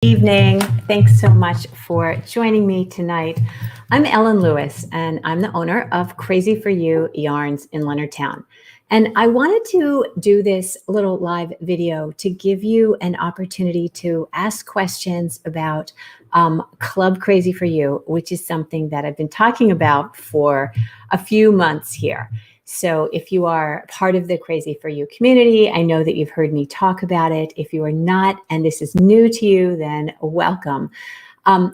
Evening. Thanks so much for joining me tonight. I'm Ellen Lewis, and I'm the owner of Crazy for You Yarns in Leonardtown. And I wanted to do this little live video to give you an opportunity to ask questions about Club Crazy for You, which is something that I've been talking about for a few months here. So if you are part of the Crazy for You community, I know that you've heard me talk about it. If you are not, and this is new to you, then welcome.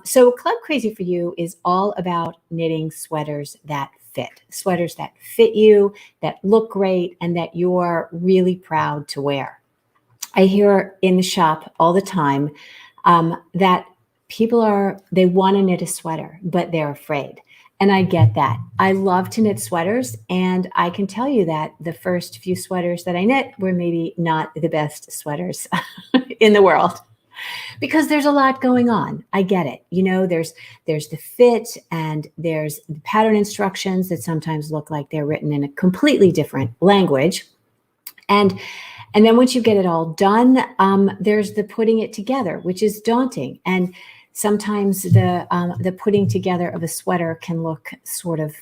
So Club Crazy for You is all about knitting sweaters that fit you, that look great, and that you're really proud to wear. I hear in the shop all the time that they want to knit a sweater, but they're afraid. And I get that. I love to knit sweaters, and I can tell you that the first few sweaters that I knit were maybe not the best sweaters in the world because there's a lot going on. I get it. You know, there's the fit and there's the pattern instructions that sometimes look like they're written in a completely different language. And then once you get it all done, there's the putting it together, which is daunting. And sometimes the putting together of a sweater can look sort of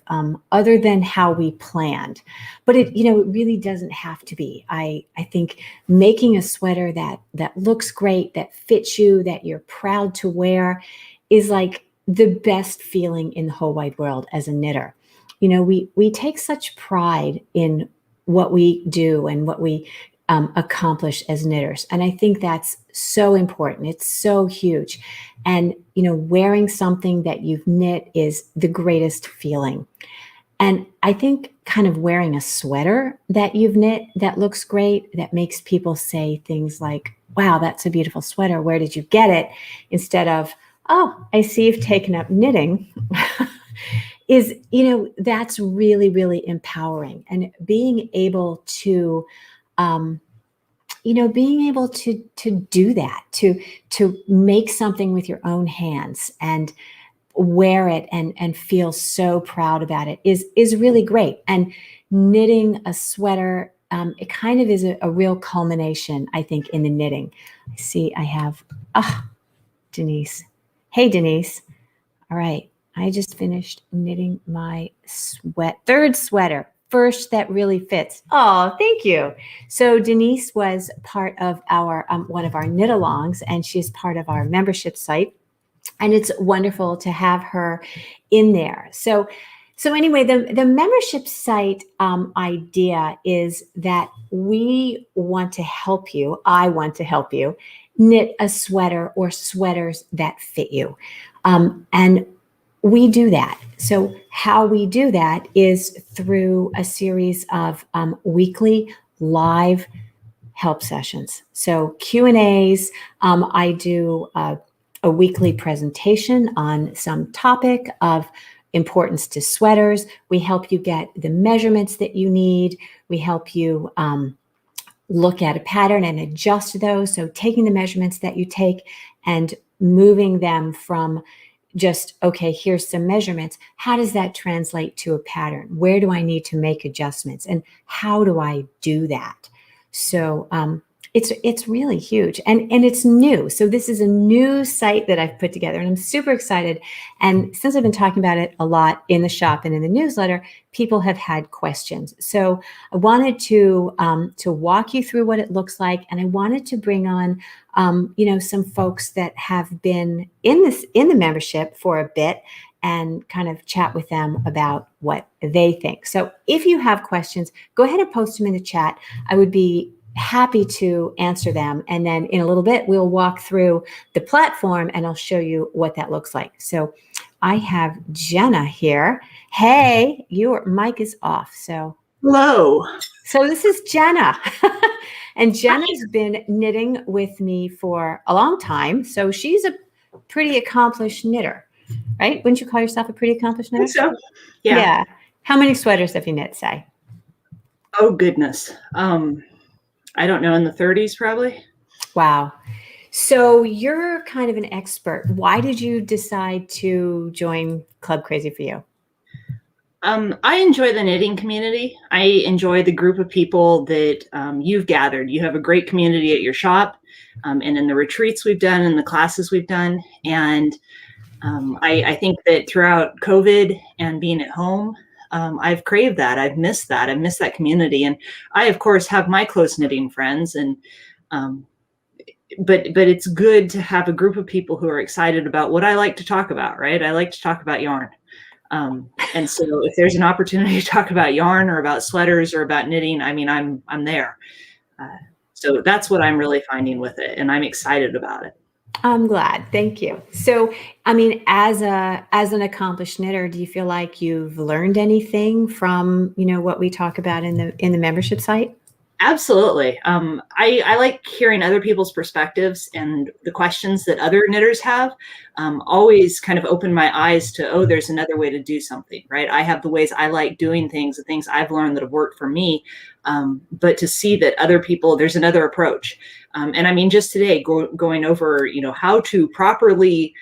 other than how we planned, but it really doesn't have to be. I think making a sweater that looks great, that fits you, that you're proud to wear, is like the best feeling in the whole wide world as a knitter. You know, we take such pride in what we do and what we accomplish as knitters. And I think that's so important. It's so huge. And, wearing something that you've knit is the greatest feeling. And I think kind of wearing a sweater that you've knit that looks great, that makes people say things like, wow, that's a beautiful sweater. Where did you get it? Instead of, oh, I see you've taken up knitting. is, that's really, really empowering. And being able to do that, to make something with your own hands and wear it and feel so proud about it is really great. And knitting a sweater, it kind of is a real culmination, I think, in the knitting. I see I have, Denise. Hey, Denise. All right. I just finished knitting my third sweater. First that really fits. Oh, thank you. So Denise was part of our one of our knit alongs, and she's part of our membership site, and it's wonderful to have her in there. So anyway, the membership site idea is that we want to help you. I want to help you knit a sweater or sweaters that fit you, and we do that. So how we do that is through a series of weekly live help sessions. So Q&As, I do a weekly presentation on some topic of importance to sweaters. We help you get the measurements that you need. We help you look at a pattern and adjust those. So taking the measurements that you take and moving them from just, okay, here's some measurements. How does that translate to a pattern? Where do I need to make adjustments? And how do I do that? So it's really huge. And it's new. So this is a new site that I've put together, and I'm super excited. And since I've been talking about it a lot in the shop and in the newsletter, people have had questions. So I wanted to walk you through what it looks like, and I wanted to bring on some folks that have been in the membership for a bit and kind of chat with them about what they think. So if you have questions, go ahead and post them in the chat. I would be happy to answer them. And then in a little bit, we'll walk through the platform and I'll show you what that looks like. So I have Jenna here. Hey, your mic is off. So hello. So this is Jenna. And Jenna's been knitting with me for a long time. So she's a pretty accomplished knitter, right? Wouldn't you call yourself a pretty accomplished knitter? I think so. Yeah. How many sweaters have you knit, say? Oh, goodness. I don't know, in the 30s, probably. Wow. So you're kind of an expert. Why did you decide to join Club Crazy for You? I enjoy the knitting community. I enjoy the group of people that you've gathered. You have a great community at your shop. and in the retreats we've done and the classes we've done. And I think that throughout COVID and being at home, I've craved that. I've missed that. I've missed that community. And I, of course, have my close knitting friends, and but it's good to have a group of people who are excited about what I like to talk about, right? I like to talk about yarn. And so if there's an opportunity to talk about yarn or about sweaters or about knitting, I mean, I'm there. So that's what I'm really finding with it, and I'm excited about it. I'm glad. Thank you. So, I mean, as an accomplished knitter, do you feel like you've learned anything from, what we talk about in the membership site? Absolutely. I like hearing other people's perspectives, and the questions that other knitters have always kind of open my eyes to, oh, there's another way to do something, right? I have the ways I like doing things, the things I've learned that have worked for me. But to see that other people, there's another approach. And I mean, just today going over, how to properly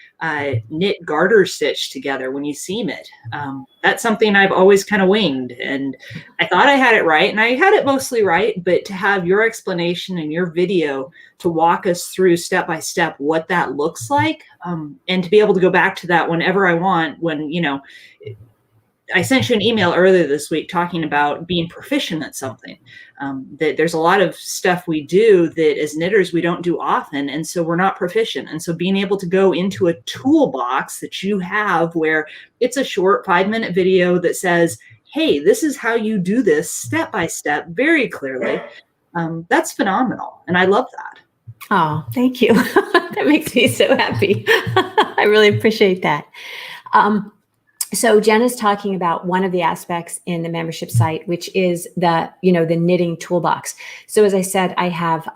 knit garter stitch together when you seam it. That's something I've always kind of winged, and I thought I had it right, and I had it mostly right, but to have your explanation and your video to walk us through step by step what that looks like, and to be able to go back to that whenever I want, when, I sent you an email earlier this week talking about being proficient at something. That there's a lot of stuff we do that as knitters we don't do often, and so we're not proficient. And so being able to go into a toolbox that you have where it's a short 5-minute video that says, hey, this is how you do this step by step very clearly, that's phenomenal. And I love that. Oh, thank you. That makes me so happy. I really appreciate that. So Jen is talking about one of the aspects in the membership site, which is the knitting toolbox. So as I said, I have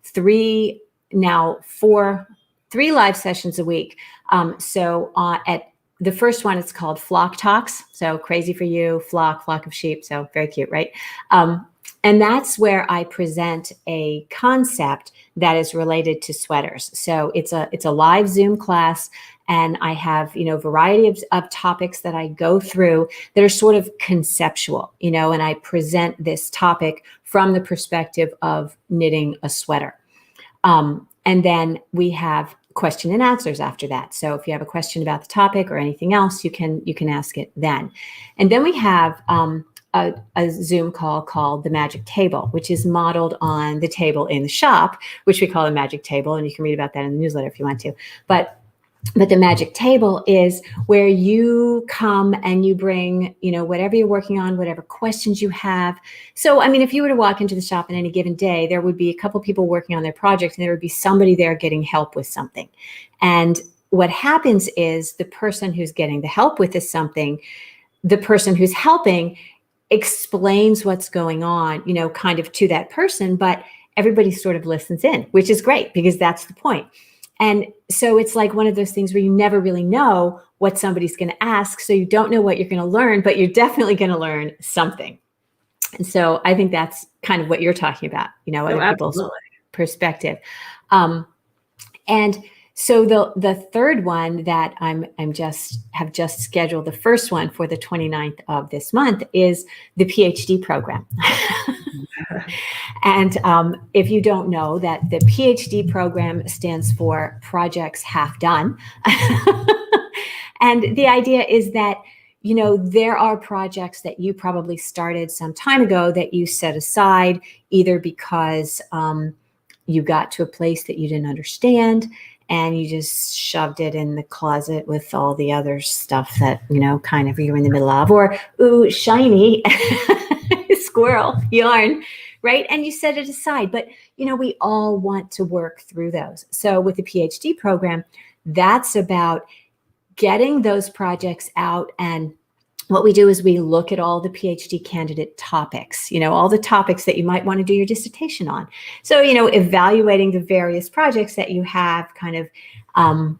3 live sessions a week. So at the first one, it's called Flock Talks. So crazy for you, flock of sheep. So very cute, right? And that's where I present a concept that is related to sweaters. So it's a live Zoom class, and I have, a variety of topics that I go through that are sort of conceptual, and I present this topic from the perspective of knitting a sweater. And then we have question and answers after that. So if you have a question about the topic or anything else, you can ask it then. And then we have a Zoom call called the Magic Table, which is modeled on the table in the shop, which we call the Magic Table. And you can read about that in the newsletter if you want to. But the Magic Table is where you come and you bring, whatever you're working on, whatever questions you have. So, I mean, if you were to walk into the shop on any given day, there would be a couple people working on their project, and there would be somebody there getting help with something. And what happens is the person who's getting the help with this something, the person who's helping explains what's going on, kind of to that person, but everybody sort of listens in, which is great because that's the point. And so it's like one of those things where you never really know what somebody's going to ask. So you don't know what you're going to learn, but you're definitely going to learn something. And so I think that's kind of what you're talking about, other people's perspective. And so the third one that have just scheduled, the first one for the 29th of this month, is the PhD program. And if you don't know, that the PhD program stands for Projects Half Done. And the idea is that, there are projects that you probably started some time ago that you set aside, either because you got to a place that you didn't understand and you just shoved it in the closet with all the other stuff that, kind of you're in the middle of, or, ooh, shiny squirrel yarn, right? And you set it aside. But, we all want to work through those. So with the PhD program, that's about getting those projects out. And what we do is we look at all the PhD candidate topics, all the topics that you might want to do your dissertation on. So, evaluating the various projects that you have kind of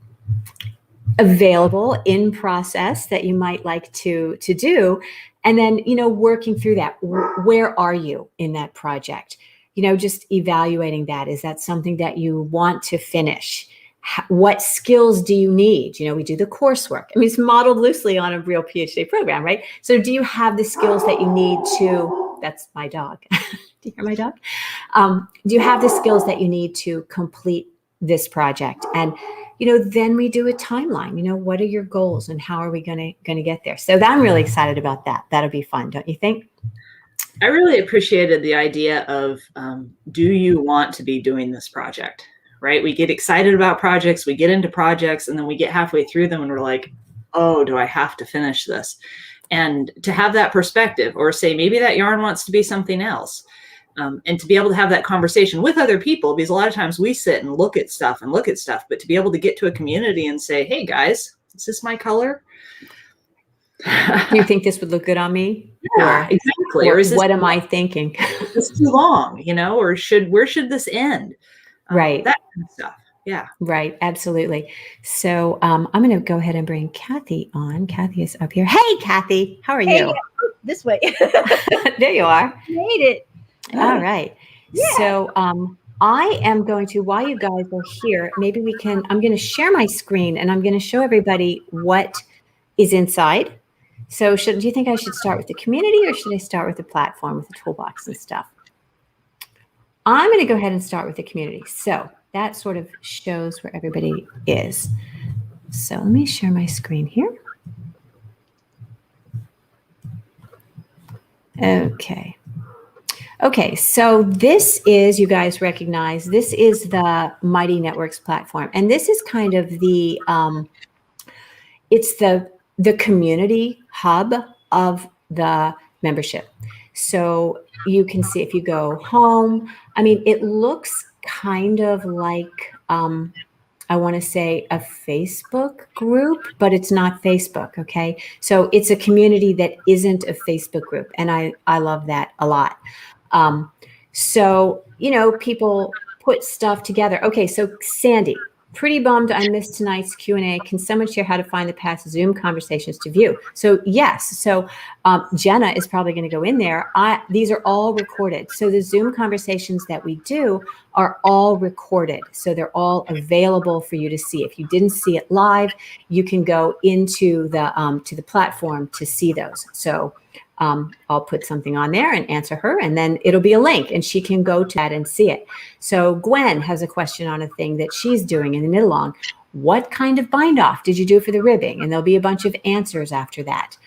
available in process that you might like to do. And then, working through that. Where are you in that project? Just evaluating that. Is that something that you want to finish? What skills do you need? We do the coursework. I mean, it's modeled loosely on a real PhD program, right? So do you have the skills that you need to, that's my dog. Do you hear my dog? Do you have the skills that you need to complete this project? And, then we do a timeline. What are your goals and how are we going to get there? So I'm really excited about that. That'll be fun, don't you think? I really appreciated the idea of, do you want to be doing this project, right? We get excited about projects, we get into projects, and then we get halfway through them and we're like, oh, do I have to finish this? And to have that perspective, or say maybe that yarn wants to be something else. And to be able to have that conversation with other people, because a lot of times we sit and look at stuff, but to be able to get to a community and say, hey guys, is this my color? Do you think this would look good on me? Yeah, exactly. Or is this, what am I thinking? It's too long, or where should this end? Right. That kind of stuff. Yeah. Right. Absolutely. So I'm going to go ahead and bring Kathy on. Kathy is up here. Hey, Kathy, how are you? This way. There you are. Made it. All right. Yeah. So I am going to, while you guys are here, maybe I'm going to share my screen and I'm going to show everybody what is inside. So do you think I should start with the community or should I start with the platform with the toolbox and stuff? I'm going to go ahead and start with the community. So that sort of shows where everybody is. So let me share my screen here. Okay. Okay, so this is, you guys recognize, this is the Mighty Networks platform. And this is kind of the, it's the community hub of the membership. So you can see if you go home, it looks kind of like, I want to say a Facebook group, but it's not Facebook. Okay. So it's a community that isn't a Facebook group. And I love that a lot. So, people put stuff together. Okay. So Sandy, pretty bummed I missed tonight's Q&A. Can someone share how to find the past Zoom conversations to view? So yes. So Jenna is probably going to go in there. These are all recorded. So the Zoom conversations that we do are all recorded. So they're all available for you to see. If you didn't see it live, you can go into the platform to see those. So I'll put something on there and answer her, and then it'll be a link and she can go to that and see it. So Gwen has a question on a thing that she's doing in the knit along. What kind of bind off did you do for the ribbing? And there'll be a bunch of answers after that.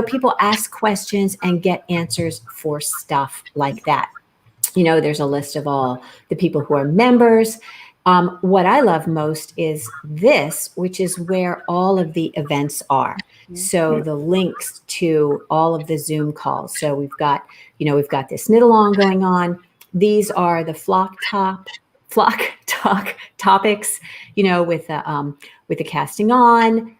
People ask questions and get answers for stuff like that. There's a list of all the people who are members. What I love most is this, which is where all of the events are. So the links to all of the Zoom calls. So we've got this knit along going on. These are the flock talk topics, with the casting on,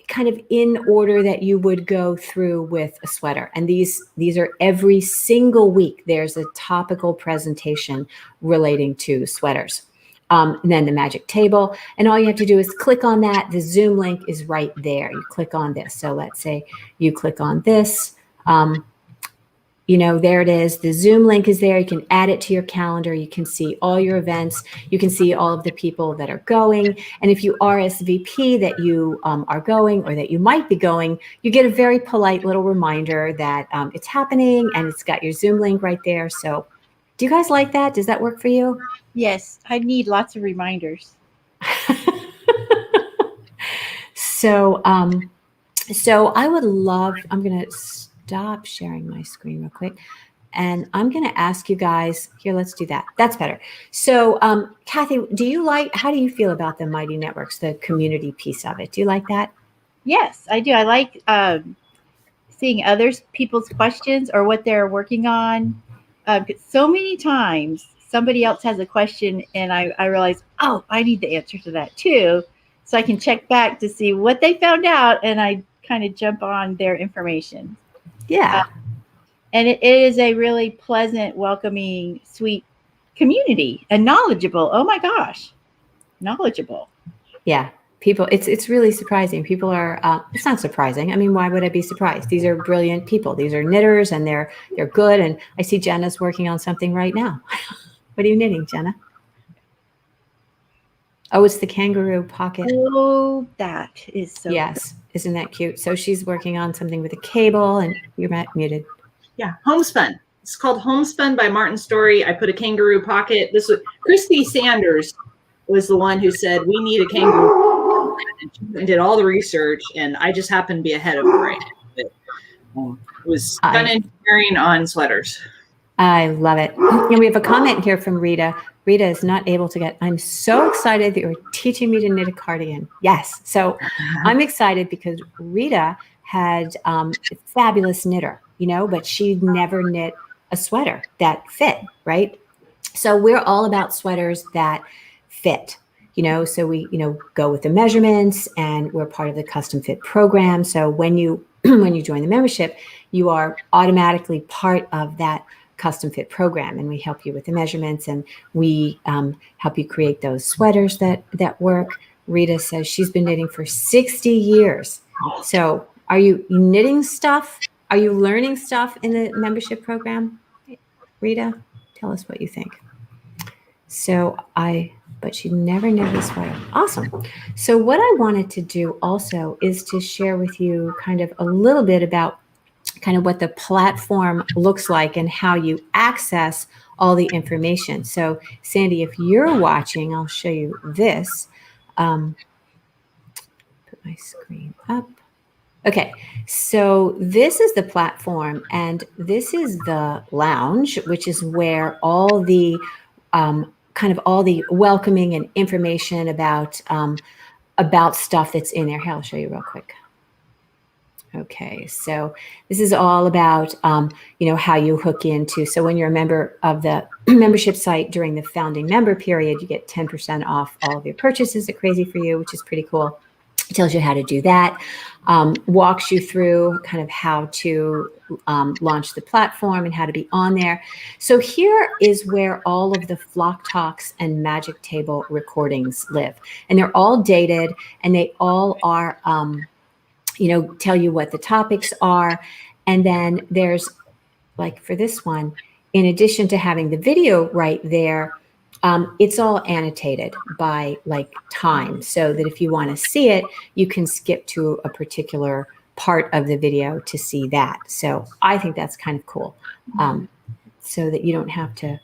kind of in order that you would go through with a sweater. And these are every single week. There's a topical presentation relating to sweaters. And then the magic table, and all you have to do is click on that. The Zoom link is right there. You click on this. So let's say you click on this, there it is. The Zoom link is there. You can add it to your calendar. You can see all your events. You can see all of the people that are going. And if you RSVP that you are going or that you might be going, you get a very polite little reminder that it's happening and it's got your Zoom link right there. So do you guys like that? Does that work for you? Yes, I need lots of reminders. So I would love, I'm going to stop sharing my screen real quick. And I'm going to ask you guys here. Let's do that. That's better. So Kathy, how do you feel about the Mighty Networks, the community piece of it? Do you like that? Yes, I do. I like seeing people's questions or what they're working on. So many times somebody else has a question and I realize, oh, I need the answer to that too. So I can check back to see what they found out and I kind of jump on their information. Yeah. And it is a really pleasant, welcoming, sweet community and knowledgeable. Oh my gosh, knowledgeable. Yeah. People, it's really surprising. People are, it's not surprising. Why would I be surprised? These are brilliant people. These are knitters and they're good. And I see Jenna's working on something right now. What are you knitting, Jenna? Oh, it's the kangaroo pocket. Oh, that is so yes. Good. Isn't that cute? So she's working on something with a cable and you're muted. Yeah. Homespun. It's called Homespun by Martin Story. I put a kangaroo pocket. This was Christy Sanders was the one who said we need a kangaroo, and did all the research, and I just happened to be ahead of her. Right? It was fun engineering on sweaters. I love it. And we have a comment here from Rita. Rita is not able to get, I'm so excited that you're teaching me to knit a cardigan. Yes. So I'm excited because Rita had a fabulous knitter, but she'd never knit a sweater that fit, right? So we're all about sweaters that fit, so we, go with the measurements, and we're part of the custom fit program. So when you join the membership, you are automatically part of that custom fit program, and we help you with the measurements, and we help you create those sweaters that work. Rita says she's been knitting for 60 years. So are you knitting stuff? Are you learning stuff in the membership program? Rita, tell us what you think. But she never knitted a sweater. Awesome. So what I wanted to do also is to share with you kind of a little bit about kind of what the platform looks like and how you access all the information. So Sandy, if you're watching, I'll show you this. Put my screen up. Okay, so this is the platform, and this is the lounge, which is where all the kind of all the welcoming and information about stuff that's in there. Here, I'll show you real quick. Okay, so this is all about, how you hook into. So when you're a member of the membership site during the founding member period, you get 10% off all of your purchases at Crazy For You, which is pretty cool. It tells you how to do that, walks you through kind of how to launch the platform and how to be on there. So here is where all of the Flock Talks and Magic Table recordings live. And they're all dated, and they all are tell you what the topics are. And then there's, like for this one, in addition to having the video right there, it's all annotated by like time, so that if you want to see it, you can skip to a particular part of the video to see that. So I think that's kind of cool, so that you don't have to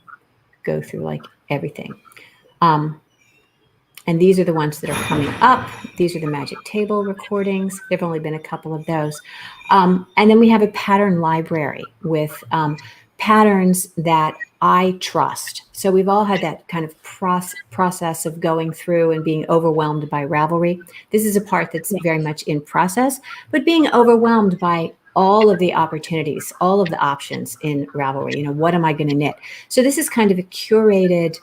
go through like everything. And these are the ones that are coming up. These are the Magic Table recordings. There've only been a couple of those. And then we have a pattern library with patterns that I trust. So we've all had that kind of process of going through and being overwhelmed by Ravelry. This is a part that's very much in process, but being overwhelmed by all of the opportunities, all of the options in Ravelry. What am I going to knit? So this is kind of a curated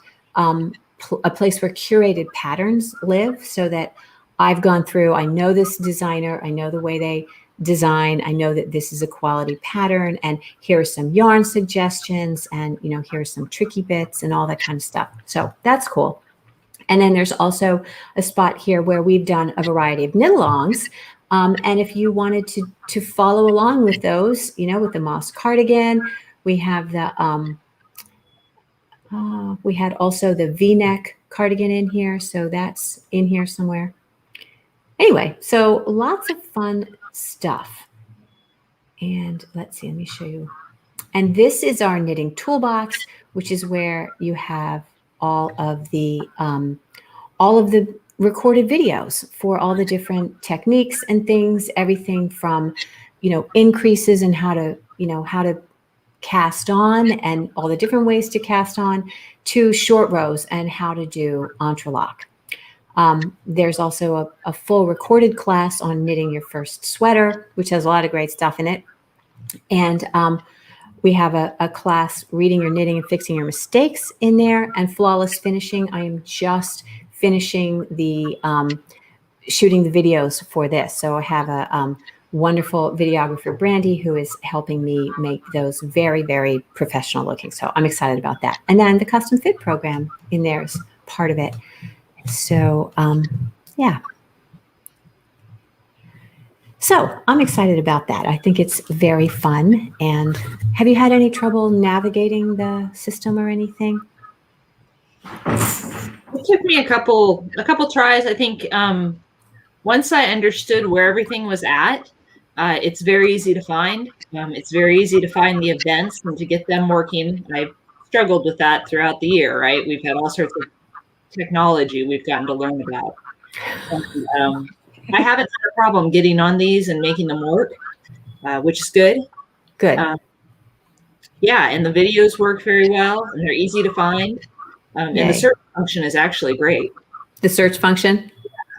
a place where curated patterns live, so that I've gone through, I know this designer, I know the way they design, I know that this is a quality pattern, and here are some yarn suggestions, and here are some tricky bits and all that kind of stuff. So that's cool. And then there's also a spot here where we've done a variety of knit-alongs. And if you wanted to follow along with those, with the Moss cardigan, we have the we had also the V-neck cardigan in here, so that's in here somewhere. Anyway, so lots of fun stuff. And let's see, let me show you. And this is our knitting toolbox, which is where you have all of the recorded videos for all the different techniques and things, everything from, increases and how to cast on and all the different ways to cast on, to short rows and how to do entrelac. There's also a full recorded class on knitting your first sweater, which has a lot of great stuff in it. And we have a class, reading your knitting and fixing your mistakes, in there, and flawless finishing. I am just finishing the shooting the videos for this. So I have a wonderful videographer, Brandy, who is helping me make those very, very professional looking. So I'm excited about that. And then the custom fit program in there is part of it. So yeah. So I'm excited about that. I think it's very fun. And have you had any trouble navigating the system or anything? It took me a couple tries. I think once I understood where everything was at, It's very easy to find. It's very easy to find the events and to get them working. I've struggled with that throughout the year, right? We've had all sorts of technology we've gotten to learn about. And, I haven't had a problem getting on these and making them work, which is good. Good. Yeah, and the videos work very well, and they're easy to find. And the Yay. search function is actually great The search function.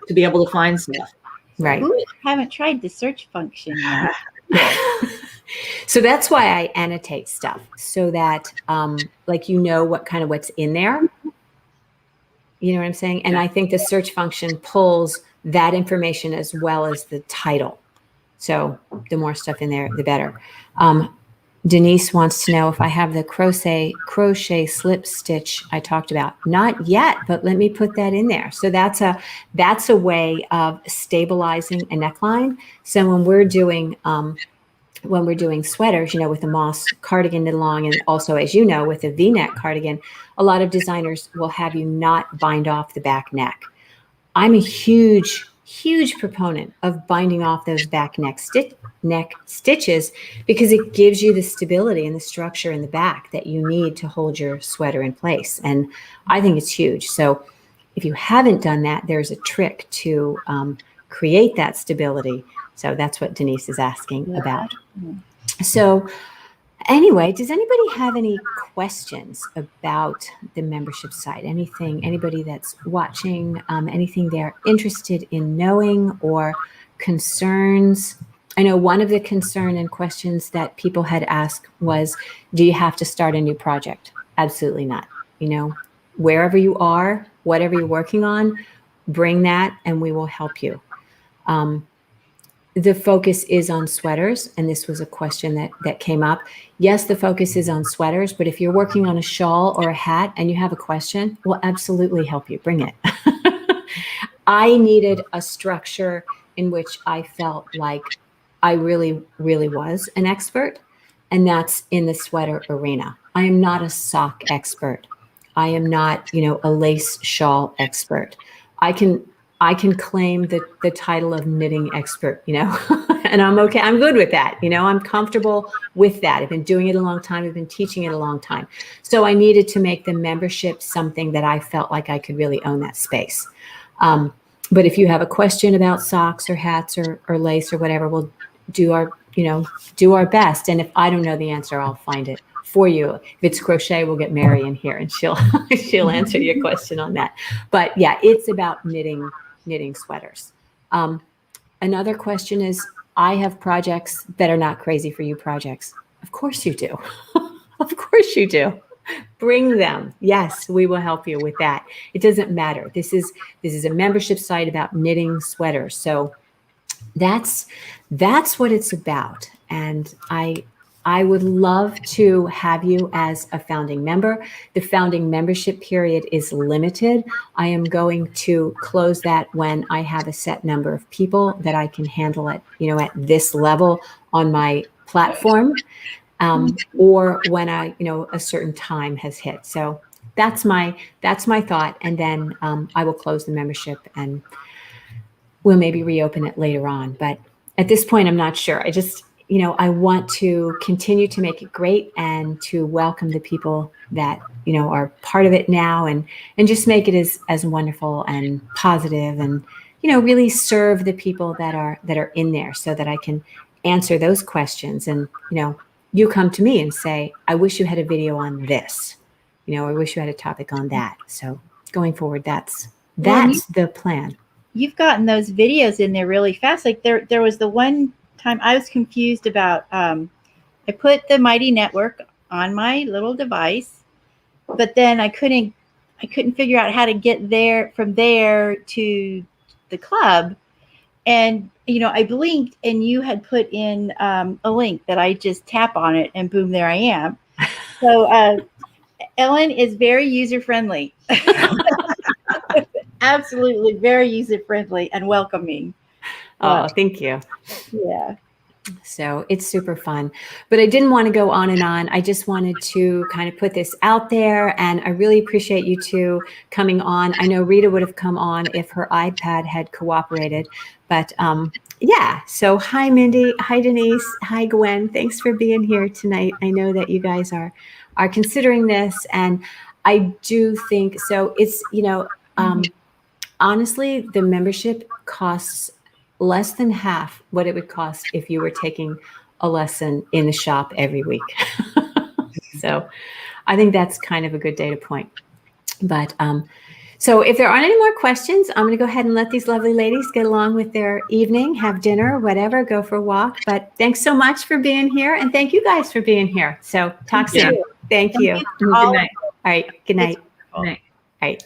to be able to find stuff. Right. Ooh, haven't tried the search function yet. So that's why I annotate stuff so that like what's in there. You know what I'm saying? And I think the search function pulls that information as well as the title. So the more stuff in there, the better. Denise wants to know if I have the crochet slip stitch I talked about. Not yet, but let me put that in there. So that's a way of stabilizing a neckline. So when we're doing sweaters, with the moss cardigan knit along, and also, as you know, with a V-neck cardigan, a lot of designers will have you not bind off the back neck. I'm a huge proponent of binding off those back neck stitches because it gives you the stability and the structure in the back that you need to hold your sweater in place. And I think it's huge. So if you haven't done that, there's a trick to create that stability. So that's what Denise is asking about. So anyway, does anybody have any questions about the membership site? Anybody that's watching, anything they're interested in knowing or concerns? I know one of the concern and questions that people had asked was, do you have to start a new project? Absolutely not. Wherever you are, whatever you're working on, bring that and we will help you. The focus is on sweaters, and this was a question that came up. Yes, the focus is on sweaters, but if you're working on a shawl or a hat and you have a question, we'll absolutely help you. Bring it. I needed a structure in which I felt like I really, really was an expert, and that's in the sweater arena. I am not a sock expert. I am not, a lace shawl expert. I can claim the title of knitting expert, and I'm okay. I'm good with that. I'm comfortable with that. I've been doing it a long time. I've been teaching it a long time. So I needed to make the membership something that I felt like I could really own that space. But if you have a question about socks or hats or lace or whatever, we'll do our best. And if I don't know the answer, I'll find it for you. If it's crochet, we'll get Mary in here and she'll answer your question on that. But yeah, it's about knitting sweaters. Another question is, I have projects that are not crazy for you projects. Of course you do. Of course you do. Bring them. Yes, we will help you with that. It doesn't matter. This is a membership site about knitting sweaters. So that's what it's about. And I would love to have you as a founding member. The founding membership period is limited. I am going to close that when I have a set number of people that I can handle at this level on my platform, or when a certain time has hit. So that's my thought. And then I will close the membership and we'll maybe reopen it later on. But at this point, I'm not sure. I just, I want to continue to make it great and to welcome the people that, are part of it now and just make it as wonderful and positive and, really serve the people that are in there so that I can answer those questions. And, you come to me and say, I wish you had a video on this, I wish you had a topic on that. So going forward, that's the plan. You've gotten those videos in there really fast. Like there was the one time I was confused about, I put the Mighty Network on my little device, but then I couldn't figure out how to get there from there to the club. And, I blinked and you had put in a link that I just tap on it and boom, there I am. So Ellen is very user-friendly. Absolutely very user-friendly and welcoming. Oh, thank you. Yeah. So it's super fun. But I didn't want to go on and on. I just wanted to kind of put this out there. And I really appreciate you two coming on. I know Rita would have come on if her iPad had cooperated. But yeah, so hi, Mindy. Hi, Denise. Hi, Gwen. Thanks for being here tonight. I know that you guys are considering this. And I do think so. It's, honestly, the membership costs less than half what it would cost if you were taking a lesson in the shop every week. So I think that's kind of a good data point. But so if there aren't any more questions, I'm going to go ahead and let these lovely ladies get along with their evening, have dinner, whatever, go for a walk. But thanks so much for being here. And thank you guys for being here. So talk soon. Thank you. All Good night. All right. Good night. Good night. All right.